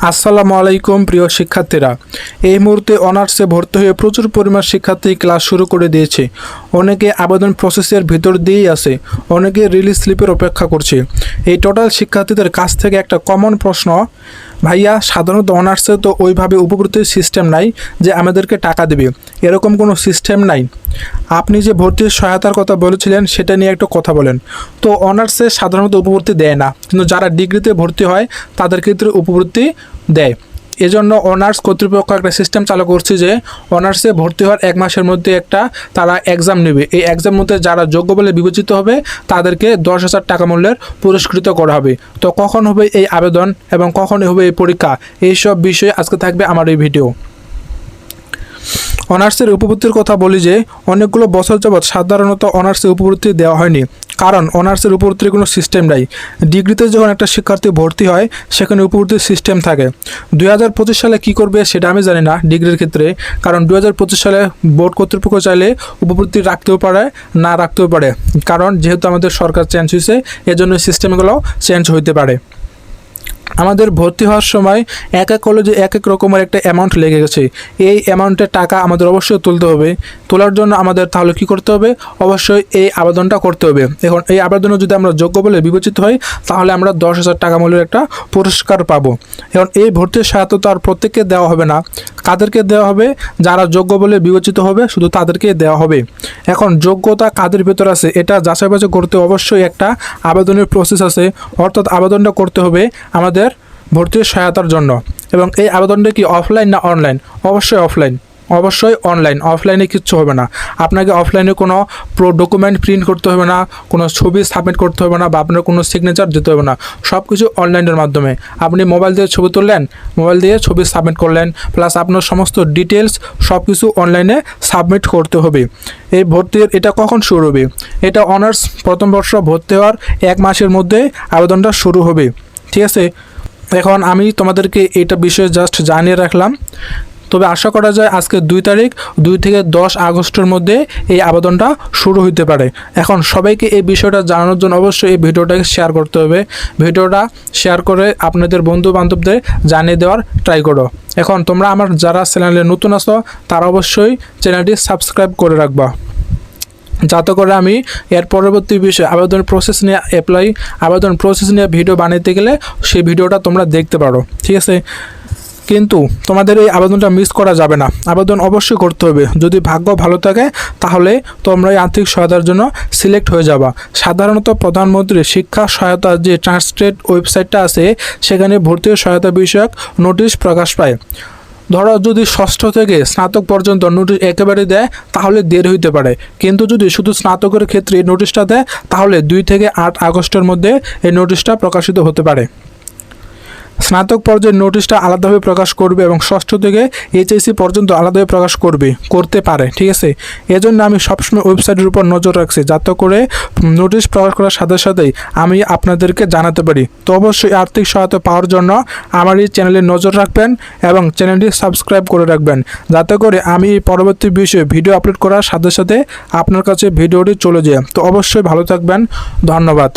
আসসালামু আলাইকুম প্রিয় শিক্ষার্থীরা, এই মুহূর্তে অনার্সে ভর্তি হয়ে প্রচুর পরিমাণ শিক্ষার্থী ক্লাস শুরু করে দিয়েছে। অনেকে আবেদন প্রসেসের ভিতর দিয়েই আছে, অনেকে রিলিজ স্লিপের অপেক্ষা করছে। এই টোটাল শিক্ষার্থীদের কাছ থেকে একটা কমন প্রশ্ন, ভাইয়া সাধারণত অনার্সে তো ওইভাবে উপবৃত্তির সিস্টেম নাই যে আমাদেরকে টাকা দেবে, এরকম কোনো সিস্টেম নাই। আপনি যে ভর্তির সহায়তার কথা বলেছিলেন সেটা নিয়ে একটু কথা বলেন। তো অনার্সে সাধারণত উপবৃত্তি দেয় না, কিন্তু যারা ডিগ্রিতে ভর্তি হয় তাদের ক্ষেত্রে উপবৃত্তি দেয়। এজন্য অনার্স কর্তৃপক্ষ একটা সিস্টেম চালু করছে যে অনার্সে ভর্তি হওয়ার 1 মাসের মধ্যে তারা এক্সাম নেবে। এই এক্সামের মধ্যে যারা যোগ্য বলে বিবেচিত হবে তাদেরকে 10,000 টাকা মূল্যের পুরস্কৃত করা হবে। তো কখন হবে এই আবেদন এবং কখন হবে এই পরীক্ষা, এইসব বিষয়ে আজকে থাকবে আমার এই ভিডিও। অনার্সের উপবৃত্তির কথা বলি যে অনেকগুলো বছর যাবৎ সাধারণত অনার্সে উপবৃত্তি দেওয়া হয়নি, কারণ অনার্সের উপবৃত্তির কোনো সিস্টেম নাই। ডিগ্রিতে যখন একটা শিক্ষার্থী ভর্তি হয় সেখানে উপবৃত্তির সিস্টেম থাকে। 2025 সালে কী করবে সেটা আমি জানি না ডিগ্রির ক্ষেত্রে, কারণ 2025 সালে বোর্ড কর্তৃপক্ষ চাইলে উপবৃত্তি রাখতেও পারে, না রাখতেও পারে, কারণ যেহেতু আমাদের সরকার চেঞ্জ হয়েছে এজন্য সিস্টেমগুলো চেঞ্জ হইতে পারে। আমাদের ভর্তি হওয়ার সময় এক এক কলেজে এক এক রকমের একটা অ্যামাউন্ট লেগে গেছে। এই অ্যামাউন্টের টাকা আমাদের অবশ্যই তুলতে হবে। তোলার জন্য আমাদের তাহলে কী করতে হবে? অবশ্যই এই আবেদনটা করতে হবে। এখন এই আবেদনে যদি আমরা যোগ্য বলে বিবেচিত হই তাহলে আমরা 10,000 টাকা মূল্যের একটা পুরস্কার পাবো। এখন এই ভর্তির সহায়তা তো আর প্রত্যেককে দেওয়া হবে না। কাদেরকে দেওয়া হবে? যারা যোগ্য বলে বিবেচিত হবে শুধু তাদেরকেই দেওয়া হবে। এখন যোগ্যতা কাদের ভেতর আছে এটা যাচাই বাছাই করতে অবশ্যই একটা আবেদনের প্রসেস আছে, অর্থাৎ আবেদনটা করতে হবে আমাদের ভর্তির সহায়তার জন্য। এবং এই আবেদনটা কি অফলাইন না অনলাইন? অবশ্যই অফলাইন, অবশ্যই অনলাইন। অফলাইনে কিচ্ছু হবে না। আপনাকে অফলাইনে কোনো ডকুমেন্ট প্রিন্ট করতে হবে না, কোনো ছবি সাবমিট করতে হবে না, বা আপনার কোনো সিগনেচার দিতে হবে না। সব কিছু অনলাইনের মাধ্যমে আপনি মোবাইল দিয়ে ছবি তুললেন, মোবাইল দিয়ে ছবি সাবমিট করলেন, প্লাস আপনার সমস্ত ডিটেলস সব কিছু অনলাইনে সাবমিট করতে হবে। এই ভর্তির এটা কখন শুরু হবে? এটা অনার্স প্রথম বর্ষ ভর্তি হওয়ার 1 মাসের মধ্যে আবেদনটা শুরু হবে। ঠিক আছে, এখন আমি তোমাদেরকে এটা বিষয়ে জাস্ট জানিয়ে রাখলাম। তবে আশা করা যায় আজকে 2 তারিখ 2 থেকে 10 আগস্টের মধ্যে এই আবেদনটা শুরু হতে পারে। এখন সবাইকে এই বিষয়টা জানানোর জন্য অবশ্যই এই ভিডিওটাকে শেয়ার করতে হবে। ভিডিওটা শেয়ার করে আপনাদের বন্ধু বান্ধবদের জানিয়ে দেওয়ার ট্রাই করো। এখন তোমরা আমার যারা চ্যানেলে নতুন আছো তারা অবশ্যই চ্যানেলটি সাবস্ক্রাইব করে রাখবা, যাতে করে আমি এর পরবর্তী বিষয়ে আবেদন প্রসেস নিয়ে আবেদন প্রসেস নিয়ে ভিডিও বানাতে গেলে সেই ভিডিওটা তোমরা দেখতে পারো। ঠিক আছে, কিন্তু তোমাদের এই আবেদনটা মিস করা যাবে না। আবেদন অবশ্যই করতে হবে। যদি ভাগ্য ভালো থাকে তাহলে তোমরা এই আর্থিক সহায়তার জন্য সিলেক্ট হয়ে যাবা। সাধারণত প্রধানমন্ত্রী শিক্ষা সহায়তা যে ট্রান্সলেট ওয়েবসাইটটা আছে সেখানে ভর্তি সহায়তা বিষয়ক নোটিশ প্রকাশ পায়। ধরো যদি 6ষ্ঠ থেকে স্নাতক পর্যন্ত নোটিশ একেবারে দেয় তাহলে দেরি হইতে পারে, কিন্তু যদি শুধু স্নাতকের ক্ষেত্রে নোটিশটা দেয় তাহলে 2 থেকে 8 আগস্টের মধ্যে এই নোটিশটা প্রকাশিত হতে পারে। স্নাতক পর্যায়ের নোটিশটা আলাদাভাবে প্রকাশ করবে এবং 6ষ্ঠ থেকে এইচএসসি পর্যন্ত আলাদাভাবে প্রকাশ করতে পারে। ঠিক আছে, এজন্য আমি সবসময় ওয়েবসাইটের উপর নজর রাখছি, যাতে করে নোটিশ প্রকাশ করার সাথে সাথেই আমি আপনাদেরকে জানাতে পারি। তো অবশ্যই আর্থিক সহায়তা পাওয়ার জন্য আমার এই চ্যানেলে নজর রাখবেন এবং চ্যানেলটি সাবস্ক্রাইব করে রাখবেন, যাতে করে আমি পরবর্তী বিষয়ে ভিডিও আপলোড করার সাথে সাথে আপনার কাছে ভিডিওটি চলে যায়। তো অবশ্যই ভালো থাকবেন, ধন্যবাদ।